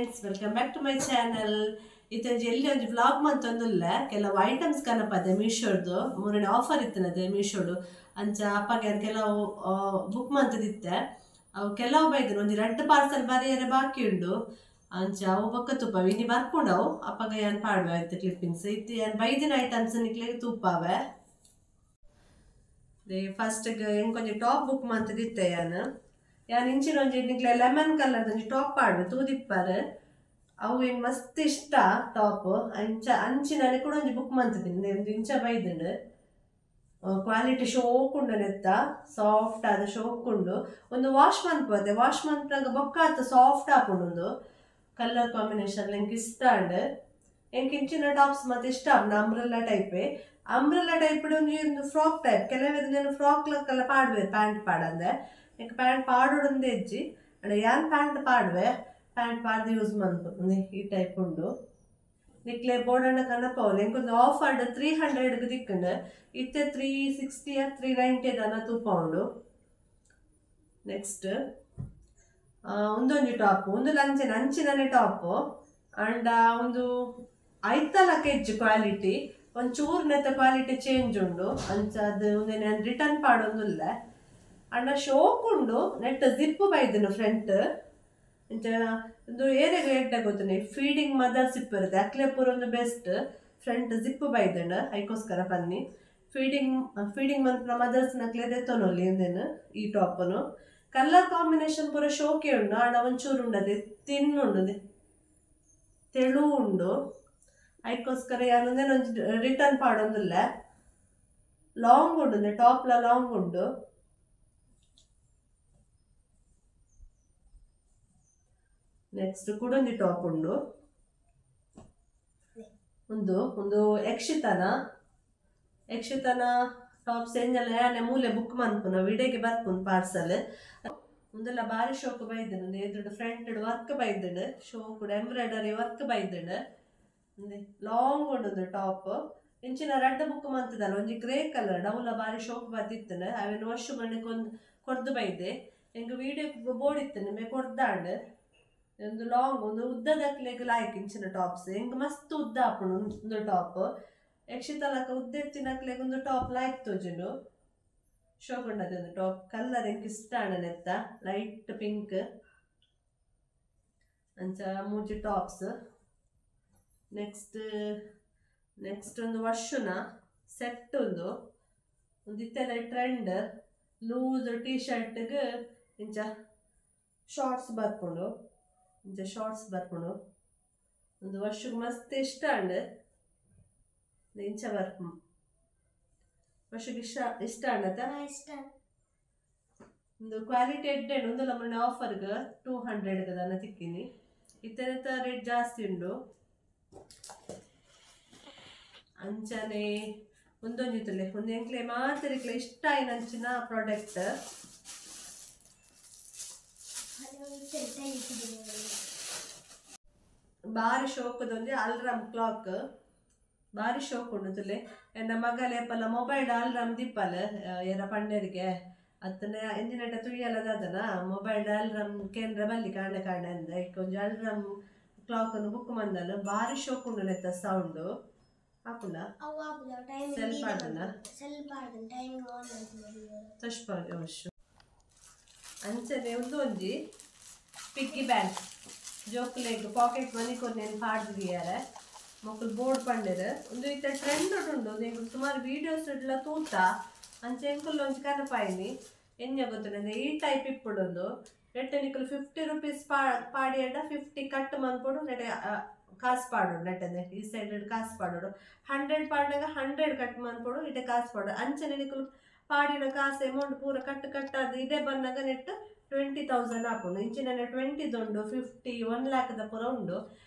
friends, welcome back to my channel. ಇತ್ತಂಜಿ ಎಲ್ಲಿ ಒಂದು vlog ಮಂತೊಂದುಲ್ಲ ಕೆಲವು ಐಟಮ್ಸ್ ಕನಪದೆ ಮೀಶೋಡ್ದು ಮೂರನೇ ಆಫರ್ ಇತ್ತನದೆ ಮೀಶೋಡು ಅಂಚ ಅಪ್ಪಗೆ ಕೆಲವು ಬುಕ್ ಮಂತದಿತ್ತೆ ಅವು ಕೆಲವು ಬೈದ್ರು ಒಂದು 2 ಪಾರ್ಸಲ್ ಬರೆಯರೆ ಬಾಕಿ ಉಂಡು ಅಂಚ ಅವು ಬೊಕ್ಕ ತುಪ್ಪ ಇನಿ ಬರ್ಕೊಂಡವು ಅಪ್ಪಗ ಏನ್ ಪಾಡುವ ಆಯ್ತು ಕ್ಲಿಪ್ಪಿಂಗ್ಸ್ ಇತ್ತು ಏನ್ ಬೈದಿನ ಐಟಮ್ಸ್ ನಿಕ್ಲಿಗೆ ತುಪ್ಪಾವೆ ಫಸ್ಟ್ ಹೆಂಗ್ ಕೊಂಚ ಟಾಪ್ ಬುಕ್ ಮಂತದಿತ್ತೆ ಯಾನ್ ಇಂಚಿನ ಒಂಜಿ ನಿಕ್ಲೆ ಲೆಮನ್ ಕಲರ್ ಒಂಜಿ ಟಾಪ್ ಪಾಡ್ವೆ ತೂದಿಪ್ಪರ್ ಅವು ಏನು ಮಸ್ತ್ ಇಷ್ಟ ಟಾಪ್ ಅಂಚಿನ ಕೂಡ ಒಂಜಿ ಬುಕ್ ಮಂತಿದ್ದೀನಿ ಒಂದು ಇಂಚ ಬೈದುಂಡು ಕ್ವಾಲಿಟಿ ಶೋಕುಂಡು ನೆತ್ತ ಸಾಫ್ಟ್ ಆದ ಶೋಕುಂಡು ಒಂದು ವಾಶ್ ಮನ್ಪೋದೆ ವಾಶ್ ಮನ್ಪನಾಗ ಬೊಕ್ಕ ಆತ ಸಾಫ್ಟ್ ಆಪುಂಡು ಕಲರ್ ಕಾಂಬಿನೇಷನ್ ಎಂಕ್ ಇಷ್ಟ ಅಂಡ್ ಎಂಕ್ ಇಂಚಿನ ಟಾಪ್ಸ್ ಮತ್ತೆ ಇಷ್ಟ ಅಂಬ್ರೆಲ್ಲಾ ಟೈಪ್ ಒಂದು ಫ್ರಾಕ್ ಟೈಪ್ ಕೆಲವೇ ನಾನು ಫ್ರಾಕ್ ಲಕ್ಕೆಲ್ಲ ಪಾಡ್ವೆ ಪ್ಯಾಂಟ್ ಪಾಡಂದೆ ಎಂಕ್ ಪ್ಯಾಂಟ್ ಪಾಡೋಡೊಂದು ಹೆಜ್ಜಿ ಅಂಡ್ ಯಾನ್ ಪ್ಯಾಂಟ್ ಪಾಡ್ವೆ ಪ್ಯಾಂಟ್ ಪಾಡ್ದು ಯೂಸ್ ಮಾಡ್ಬೋದು ಈ ಟೈಪ್ ಉಂಡು ನಿಕ್ಲೆ ಬೋರ್ಡಣ್ಣ ಕನಪವಲ್ಲ ಎಂಕೊಂದು ಆಫರ್ 300 ದಿಕ್ಕಂಡು ಇತ್ತೆ 360 390 ದನ ತೂಪ ಉಂಡು ನೆಕ್ಸ್ಟ್ ಒಂದೊಂದು ಟಾಪ್ ಒಂದು ಅಂಚಿನನೆ ಟಾಪ್ ಅಂಡ್ ಒಂದು ಐತಲಕ್ಕೆ ಹೆಚ್ಚು ಕ್ವಾಲಿಟಿ ಒಂಚೂರು ನೆತ್ತ ಕ್ವಾಲಿಟಿ ಚೇಂಜ್ ಉಂಡು ಅಂಚ ಅದು ನಾನು ರಿಟರ್ನ್ ಪಾಡೊಂದುಲ್ಲ ಅಂಡ ಶೋಕ್ ಉಂಡು ನೆಟ್ ಜಿಪ್ ಬೈದನು ಫ್ರಂಟ್ ಒಂದು ಏರಿಯಾಗ ಎಡ್ಡ ಗೊತ್ತನೆ ಫೀಡಿಂಗ್ ಮದರ್ಸ್ ಇರುತ್ತೆ ಅಕ್ಲೆ ಪೂರ ಒಂದು ಬೆಸ್ಟ್ ಫ್ರಂಟ್ ಜಿಪ್ ಬೈದಣ್ಣ ಐಕೋಸ್ಕರ ಬನ್ನಿ ಫೀಡಿಂಗ್ ಮಂತ್ರ ಮದರ್ಸ್ ನಕ್ಲೆ ದೆತ್ತೊನೊಲ್ಲಿ ಎಂದೇನು ಈ ಟಾಪನು ಕಲರ್ ಕಾಂಬಿನೇಷನ್ ಪೂರ ಶೋಕೆ ಉಂಡು ಆಡ ಒಂಚೂರು ಉಂಡದೆ ತಿನ್ನುಂಡು ತೆಳು ಉಂಡು ಐಕೋಸ್ಕರ ಯಾನಂದ್ರೆ ಒಂದು ರಿಟರ್ನ್ ಪಾಡೊಂದಿಲ್ಲ ಲಾಂಗ್ ಉಂಡು ಟಾಪ್ಲ ಲಾಂಗ್ ಉಂಡು ನೆಕ್ಸ್ಟ್ ಕುಡೊಂದಿ ಟಾಪ್ ಉಂಡು ಒಂದು ಯಕ್ಷಿತನ ಟಾಪ್ಸ್ ಎಂಜೆಲ್ಲ ಯಾನೆ ಮೂಲೆ ಬುಕ್ ಮನ್ಪುನ ವಿಡಿಯೋಗೆ ಬರ್ಪುನ್ ಪಾರ್ಸಲ್ ಒಂದೆಲ್ಲ ಬಾರಿ ಶೋಕ್ ಬೈದನು ಎದುರು ಫ್ರಂಟ್ ವರ್ಕ್ ಬೈದನು ಶೋಕ್ ಎಂಬ್ರಾಯ್ಡರಿ ವರ್ಕ್ ಬೈದನು ಲಾಂಗ್ ಉಂಡು ಟಾಪ್ ಇಂಚಿನ 2 ಬುಕ್ ಮಂತದಲ್ಲ ಒಂಜಿ ಗ್ರೇ ಕಲರ್ ಡೌಲ ಬಾರಿ ಶೋಕ್ ಬರ್ತಿತ್ತನು ಅವೇನು ವಾಶ್ ಮಣ್ಣಕ್ಕೆ ಒಂದು ಕೊರ್ದು ಬೈದೆ ಎಂಗ ವಿಡಿಯೋ ಬೋರ್ಡ್ ಇತ್ತನು ಮೇ ಕೊರ್ದಾಂಡ್ ಒಂದು ಲಾಂಗ್ ಒಂದು ಉದ್ದದಕ್ಲೆಗ್ ಲಾಯ್ಕ್ ಇಂಚಿನ ಟಾಪ್ಸ್ ಹೆಂಗ್ ಮಸ್ತ್ ಉದ್ದ ಆಪುಂಡು ಒಂದು ಟಾಪ್ ಯಕ್ಷಿತಲಕ ಉದ್ದೆತ್ತಿನಕ್ಲೆಗ್ ಒಂದು ಟಾಪ್ ಲಾಯ್ಕ್ ತೋಜುಂಡು ಶೋಕುಂಡದ ಒಂದು ಟಾಪ್ ಕಲರ್ ಎಂಕ್ ಇಷ್ಟ ನೆತ್ತ ಲೈಟ್ ಪಿಂಕ್ ಅಂಚ ಮೂಜಿ ಟಾಪ್ಸ್ ನೆಕ್ಸ್ಟ್ ಒಂದು ವರ್ಷನ ಸೆಟ್ ಒಂದು ಇತ್ತೆಲ್ಲ ಟ್ರೆಂಡ್ ಲೂಸ್ ಟೀ ಶರ್ಟ್ಗೆ ಇಂಚ ಶಾರ್ಟ್ಸ್ ಬರ್ಕೊಂಡು ಒಂದು ವರ್ಷಕ್ಕೆ ಮಸ್ತ್ ಇಷ್ಟ ಅಂಡ್ ಇಂಚ ಬರ್ಪು ವರ್ಷಕ್ಕೆ ಇಷ್ಟ ಅನ್ನತ್ತ ಒಂದು ಕ್ವಾಲಿಟಿ ಎಡ್ಡೆ ಒಂದು ನಮ್ಮನೆ ಆಫರ್ಗೆ 200 ದನ ತಿಕ್ಕಿನಿ ಇತ್ತ ರೇಟ್ ಜಾಸ್ತಿ ಉಂಡು ಅಂಚನೆ ಒಂದೊಂದಿತ್ತಲೆ ಒಂದು ಎಂಕ್ಲೆ ಮಾತ್ರ ಇಷ್ಟ ಆಯ್ನಂಚಿನ ಪ್ರಾಡಕ್ಟ್ ಬಾರಿ ಶೋಕದೊಂದು ಅಲ್ರಾಮ್ ಕ್ಲಾಕ್ ಬಾರಿ ಶೋಕ್ ಉಂಡುತ್ತಲೆ ಎನ್ನ ಮಗಲೇಪಲ್ಲ ಮೊಬೈಲ್ ಅಲ್ರಾಮ್ ದಿಪ್ಪಲ್ಲ ಏರ ಪಂಡರಿಗೆ ಅತ್ತನ ಎಂಜಿನಟ ತುಳಿಯಲ್ಲದನ ಮೊಬೈಲ್ ಅಲ್ರಾಮ್ ಕೇಂದ್ರ ಬಲ್ಲಿ ಕಾರಣ ಅಂದ ಕೊಂಚ ಅಲ್ರಾಮ್ ಕ್ಲಾಕ್ ಅನ್ನು ಬುಕ್ ಮಂದಲ್ಲ ಬಾರಿ ಶೋಕ್ ಉಂಡು ನೆತ್ತ ಸೌಂಡು ಹಾಕುಲ್ಲ ಸೆಲ್ ಪಾಡಲ್ಲ ಅಂಚನೆ ಒಂದೊಂಜಿ ಪಿಗ್ಗಿ ಬ್ಯಾಂಕ್ ಜೋಕ್ಲೆಗ್ ಪಾಕೆಟ್ ಮನಿ ಕೊನ್ನೇನು ಪಾಡ್ದಿಯಾರೆ ಮಕ್ಕಳು ಬೋರ್ಡ್ ಪಂಡೇರು ಒಂದು ಇತ್ತ ಟ್ರೆಂಡ್ ಉಂಟು ನೀವು ಸುಮಾರು ವೀಡಿಯೋಸ್ ಇಡ್ಲ ತೂತ ಅಂಚೆ ಎಂಕುಲ್ ಒಂಜಿ ಕನಪಾಯಿನಿ ಎಣ್ಣೆ ಗೊತ್ತಂದ್ರೆ ಈ ಟೈಪ್ ಇಪ್ಪುಡೊಂದು ನೆಟ್ಟೆ ನಿಕ್ಕಲು 50 ರೂಪೀಸ್ ಪಾಡಿ ಅಡ್ಡ 50 ಕಟ್ ಮನ್ಪೊಡು ನೆಟ್ಟೆ ಕಾಸು ಪಾಡೋಡು ನೆಟ್ಟಂದ್ರೆ ಈ ಸೈಡ್ ಕಾಸು ಪಾಡೋಡು 100 ಪಾಡಿನಾಗ 100 ಕಟ್ ಮನ್ಪೊಡು ಇಟ್ಟೆ ಕಾಸು ಪಾಡೋಡು ಅಂಚನೆ ನಿಕ್ಕಲು ಪಾಡಿನ ಕಾಸು ಅಮೌಂಟ್ ಪೂರ ಕಟ್ಟಾದ ಇದೇ ಬಂದಾಗ ನೆಟ್ 20,000 ಹಾಕೊಂಡು ಇಂಚಿನ 20 ಉಂಡು 50 1 ಲ್ಯಾಕ್ದ ಪೂರ ಉಂಡು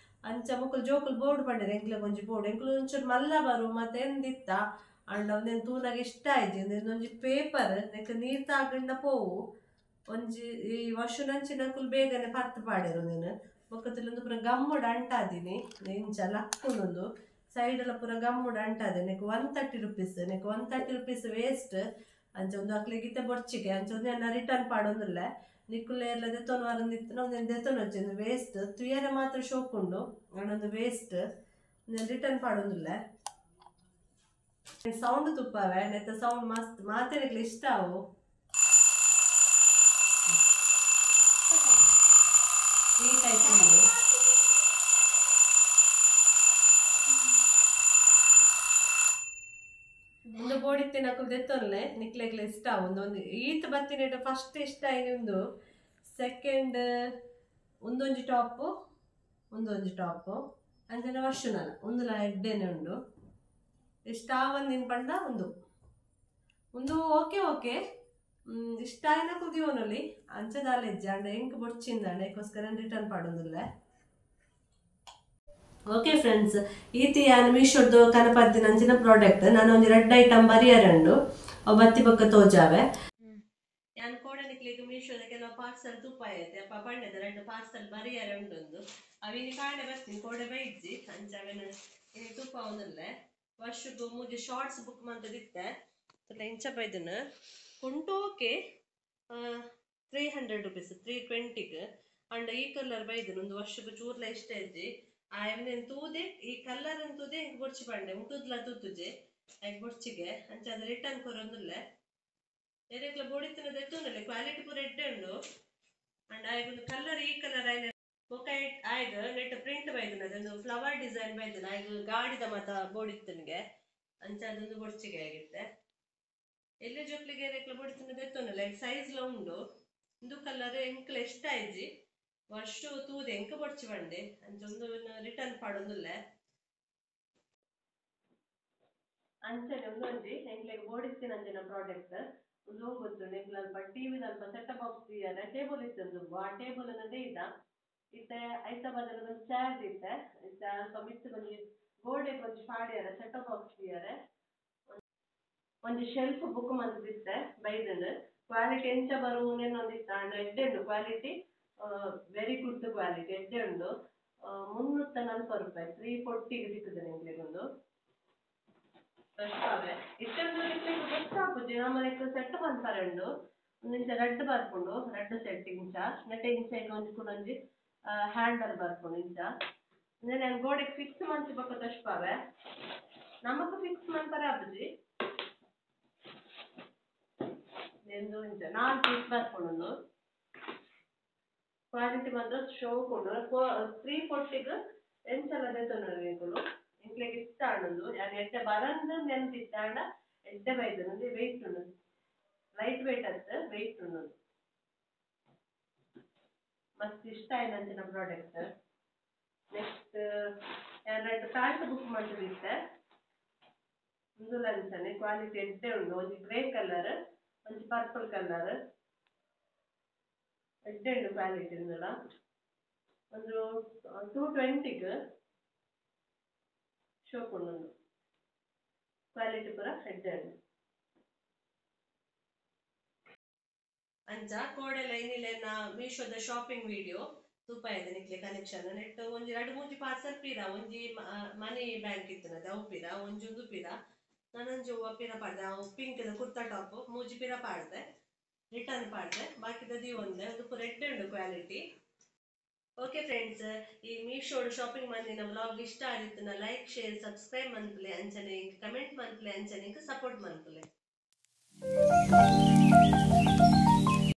ಅಂಚ ಮುಕ್ಕಲು ಜೋಕುಲು ಬೋರ್ಡ್ ಪಂಡೇರು ಎಂಕ್ಲೆ ಒಂಜಿ ಬೋರ್ಡ್ ಎಂಕ್ಲು ಒಂಚೂರು ಮಲ್ಲ ಬರು ಮತ್ತೆ ಎಂದಿತ್ತ ಅಂಡ್ ಒಂದೇನು ತೂನಾಗ ಇಷ್ಟ ಆಯ್ತು ಒಂಜಿ ಪೇಪರ್ ನೆಕ್ ನೀರು ತಾಗಂಡ ಪೋವು ಒಂಜಿ ಈ ವರ್ಷನಂಚಿನಕುಲು ಬೇಗನೆ ಪರ್ತು ಪಾಡೇರು ನೀನು ಬೊಕ್ಕದಲ್ಲಿ ಒಂದು ಪೂರ ಗಮ್ಮುಡು ಅಂಟಾದೀನಿ ಇಂಚ ಲಕ್ಕುಂಡು ಸೈಡ್ ಎಲ್ಲ ಪೂರ ಗಮ್ಮುಡು ಅಂಟಾದೆ neck 130 rupees neck 130 rupees waist ಅಂಚ ಒಂದು ಅಕ್ಲೆಗಿತ್ತೆ ಬೊರ್ಚಿಗೆ ಅಂಚ ಒಂದು ರಿಟರ್ನ್ ಪಾಡೊಂದಿಲ್ಲ ನಿಕ್ಕುಲೆರ್ಲ ದೆತ್ತೊಂದು ವಾರಂದಿತ್ತು ಒಂದು ದೆತ್ತೊಂದು వచ్చింది ವೇಸ್ಟ್ ತುಯರೆ ಮಾತ್ರ ಶೋಕುಂಡು ಒಂದೊಂದು ವೇಸ್ಟ್ ರಿಟರ್ನ್ ಪಾಡೊಂದುಲ್ಲ ಸೌಂಡ್ ತುಪ್ಪವೆ ನೆತ್ತ ಸೌಂಡ್ ಮಸ್ತ್ ಮಾತೆರೆಗ್ಲು ಇಷ್ಟ ಅವು ಈ ಟೈಪ್ ಉಂಡು ಒಂದು ಬೋಡಿತ್ತಿನ ದೆತ್ತೊನ್ಲೆ ನಿಕ್ಲೆಗ್ಲ ಇಷ್ಟ ಒಂದೊಂದು ಈತ್ ಬತ್ತಿನ ಫಸ್ಟ್ ಇಷ್ಟ ಒಂದು ಸೆಕೆಂಡ್ ಒಂದೊಂಜಿ ಟಾಪ್ ಅಂಚನೆ ವರ್ಷನಲ್ಲ ಒಂದುಲ ಎಡ್ಡೆನೆ ಉಂಡು ಇಷ್ಟ ಆವಂದಿನ ಪಂಡ ಒಂದು ಓಕೆ ಇಷ್ಟ ಆಯ್ನ ಕುದಿಯೋನಲ್ಲಿ ಅಂಚದಾಲೆಜ್ಜ ಅಂಡ ಎಂಕ್ ಬೊಚ್ಚಿಂದ ಅದಕ್ಕೋಸ್ಕರ ರಿಟರ್ನ್ ಪಾಡೋದಿಲ್ಲ ಓಕೆ ಫ್ರೆಂಡ್ಸ್ ಈತಿ ನಾನು ಮೀಶೋದು ಕನಪದ್ದಿನ ಅಂಚಿನ ಪ್ರಾಡಕ್ಟ್ ನಾನು ಒಂದು 2 ಐಟಮ್ ಬರಿಯರಂಡು ಬತ್ತಿ ಬೊಕ್ಕ ತೋಜಾವೆ ನಾನು ಕೋಡ ನಿಕ್ಲಿಗೆ ಮೀಶೋದ ಕೆಲವು ಪಾರ್ಸಲ್ ತುಪ್ಪ ಐತೆ ಅಪ್ಪ ಪಂಡದ 2 ಪಾರ್ಸಲ್ ಬರಿಯರಂಡು ಅವಿನಿ ಕಾಂಡೆ ಬರ್ತೀನಿ ಕೋಡೆ ಬೈಜ್ಜಿ ಅಂಚವೆನ ಇನಿ ತುಪ್ಪ ಒಂದಲ್ಲೇ ವರ್ಷದ್ದು ಮೂಜಿ ಶಾರ್ಟ್ಸ್ ಬುಕ್ ಮಂತದಿತ್ತೆ ಇಂಚ ಬೈದನ ಕುಂಟು ಓಕೆ 300 rupees 320 ಅಂಡ್ ಈ ಕಲರ್ ಬೈದನು ಒಂದು ವರ್ಷಕ್ಕೆ ಚೂರ್ಲ ಇಷ್ಟ ಇಜ್ಜಿ ಆಯ್ನ ತೂದೆ ಈ ಕಲರ್ ಅಂತೂದೆ ಹೆಂಗ್ ಬೊಡ್ಚಿ ಪಂಡೆ ಮುಟ್ಟುದ್ಲ ತೂತುಜೆ ಹೆಂಗ್ ಬೊಡ್ಚಿಗೆ ಅಂಚ ಅದು ರಿಟರ್ನ್ ಕೊರೊಂದುಲ್ಲ ಏರೆಗ್ಲ ಬೋಡಿತ್ತಿನ ದೆತ್ತೊಂದುಲ್ಲೆ ಕ್ವಾಲಿಟಿ ಪೂರ ಎಡ್ಡೆ ಉಂಡು ಅಂಡ್ ಆಯ್ಗೊಂದು ಕಲರ್ ಈ ಕಲರ್ ಆಯ್ನ ಬೊಕ್ಕ ಆಯ್ಗ ನೆಟ್ ಪ್ರಿಂಟ್ ಬೈದನ ಅದೊಂದು ಫ್ಲವರ್ ಡಿಸೈನ್ ಬೈದನ ಆಯ್ಗ ಗಾಡಿದ ಮತ ಬೋಡಿತ್ತನಿಗೆ ಅಂಚ ಅದೊಂದು ಬೊಡ್ಚಿಗೆ ಆಗಿತ್ತೆ ಎಲ್ಲ ಜೊಕ್ಲಿಗೆ ಏರೆಗ್ಲ ಬೋಡಿತ್ತಿನ ದೆತ್ತೊಂದುಲ್ಲೆ ಸೈಜ್ಲ ಉಂಡು ಇಂದು ಕಲರ್ ಎಂಕ್ಲ ಇಷ್ಟ ಆಯ್ಜಿ ವರ್ಷ ತೂದೆ ಎಂಕ ಬೊಡ್ಚಿ ಬಂಡೆ ಅಂಚೊಂದು ರಿಟರ್ನ್ ಪಾಡೊಂದುಲ್ಲೆ ಅಂಚನೆ ಒಂದೊಂಜಿ ಎಂಕ್ಲೆಗ್ ಬೋಡಿತ್ತಿನ ಅಂಚಿನ ಪ್ರಾಡಕ್ಟ್ ಒಂದು ಗೊತ್ತುಂಡು ಎಂಕ್ಲ ಅಲ್ಪ ಟಿವಿ ಅಲ್ಪ ಸೆಟಪ್ ಬಾಕ್ಸ್ ದಿಯರೆ ಟೇಬಲ್ ಇತ್ತಂದು ಆ ಟೇಬಲ್ ಅನ್ನ ದೇಯ್ದ ಇತ್ತೆ ಐತ ಬದಲು ಒಂದು ಚೇರ್ ಇತ್ತೆ ಇತ್ತ ಅಲ್ಪ ಮಿತ್ತು ಬಂದು ಗೋಡೆಗೆ ಒಂದು ಪಾಡ್ಯಾರ ಸೆಟಪ್ ಬಾಕ್ಸ್ ದಿಯರೆ ಒಂದು ಶೆಲ್ಫ್ ಬುಕ್ ಮಂದಿತ್ತೆ ಬೈದನು ಕ್ವಾಲಿಟಿ ಎಂಚ ಬರುವುದೇನೊಂದಿತ್ತ ಅಂಡ್ ಎಡ್ಡೆಂಡು ಕ್ವಾಲಿಟಿ ವೆರಿ ಗುಡ್ ಕ್ವಾಲಿಟಿ ಎಡ್ಡೆ ಉಂಡು 340 ರೂಪಾಯಿ 340 ಸಿಕ್ಕುದು ನಿಮಗೆ ಒಂದು ಬೆಸ್ಟಾವೆ ಇಷ್ಟೊಂದು ನಿಮಗೆ ಬೆಸ್ಟ್ ಆಪುಜಿ ನಮ್ಮನೆಗೆ ಸೆಟ್ ಬಂದ್ಪರೆಂಡು ಒಂದಿಂಚ ರೆಡ್ ಬರ್ಪುಂಡು ರೆಡ್ ಸೆಟ್ ಇಂಚ ನೆಟ್ಟೆ ಇಂಚ ಒಂದು ಕುಣಂಜಿ ಹ್ಯಾಂಡಲ್ ಬರ್ಪುಂಡು ಇಂಚ ನಾನು ಗೋಡೆಗೆ ಫಿಕ್ಸ್ ಮಂತ್ ಬಕ್ಕ ತಷ್ಪಾವೆ ನಮಕ್ ಫಿಕ್ಸ್ ಮಂತ್ಪರೆ ಆಪುಜಿ ಎಂದು ಇಂಚ 4 ಪೀಸ್ ಬರ್ಪುಂಡು ಕ್ವಾಲಿಟಿ ಮಾತ್ರ ಶೋಕುಂಡು 340 ಎಂಚಲ ದೆತ್ತೊಂಡು ನಿಕುಲು ಎಂಕ್ಲೆಗ್ ಇಷ್ಟ ಆಂಡುಂದು ಯಾನ್ ಎಡ್ಡೆ ಬರಂದು ನೆನ್ಪಿತ್ತ ಆಂಡ ಎಡ್ಡೆ ಬೈದನು ವೆಯ್ಟ್ ಉಂಡು ಲೈಟ್ ವೆಯ್ಟ್ ಅತ್ತ ವೆಯ್ಟ್ ಉಂಡು ಮಸ್ತ್ ಇಷ್ಟ ಆಯ್ನಂಚಿನ ಪ್ರಾಡಕ್ಟ್ ನೆಕ್ಸ್ಟ್ ಯಾನ್ 2 ಪ್ಯಾಂಟ್ ಬುಕ್ ಮಾಡಿದಿತ್ತೆ ಒಂದು ಲಂಚನೆ ಕ್ವಾಲಿಟಿ ಎಡ್ಡೆ ಉಂಡು ಒಂದು ಗ್ರೇ ಕಲರ್ ಒಂದು ಪರ್ಪಲ್ ಕಲರ್ ಎಡ್ಡೆ ಉಂಡು ಕ್ವಾಲಿಟಿ ಉಂಡುಲ ಒಂದು 220 ಶೋಕುಂಡು ಕ್ವಾಲಿಟಿ ಪೂರ ಎಡ್ಡೆ ಉಂಡು ಅಂಚ ಕೋಡೆಲ ಏನಿಲ್ಲ ಮೀಶೋದ ಶಾಪಿಂಗ್ ವಿಡಿಯೋ ತುಪ್ಪ ಇದೆ ನಿಕ್ಲೆ ಕಲೆಕ್ಷನ್ ನೆಟ್ ಒಂಜಿ 2-3 ಪಾರ್ಸಲ್ ಪೀರ ಒಂಜಿ ಮನಿ ಬ್ಯಾಂಕ್ ಇತ್ತನದ ಅವು ಪೀರ ಒಂಜೊಂದು ಪೀರ ನಾನಂಜು ಪೀರ ಪಾಡ್ದೆ ಅವು ಪಿಂಕ್ ಕುರ್ತಾ ಟಾಪ್ ಮೂಜಿ ಪೀರ ಪಾಡ್ದೆ ರಿಟರ್ನ್ ಪಾಡ್ದೆ ಬಾಕಿದ ಒಂದೇ ಒಂದು ಪೂರ ಎಡ್ಡೆ ಉಂಡು ಕ್ವಾಲಿಟಿ ಓಕೆ ಫ್ರೆಂಡ್ಸ್ ಈ ಮೀಶೋಡ್ ಶಾಪಿಂಗ್ ಮಂದಿನ ವ್ಲಾಗ್ ಇಷ್ಟ ಆಗಿತ್ತು ಲೈಕ್ ಶೇರ್ ಸಬ್ಸ್ಕ್ರೈಬ್ ಮನ್ಪುಲೆ ಅಂಚನೆ ಕಮೆಂಟ್ ಮನ್ಪುಲೆ ಅಂಚನೆ ಸಪೋರ್ಟ್ ಮನ್ಪುಲೆ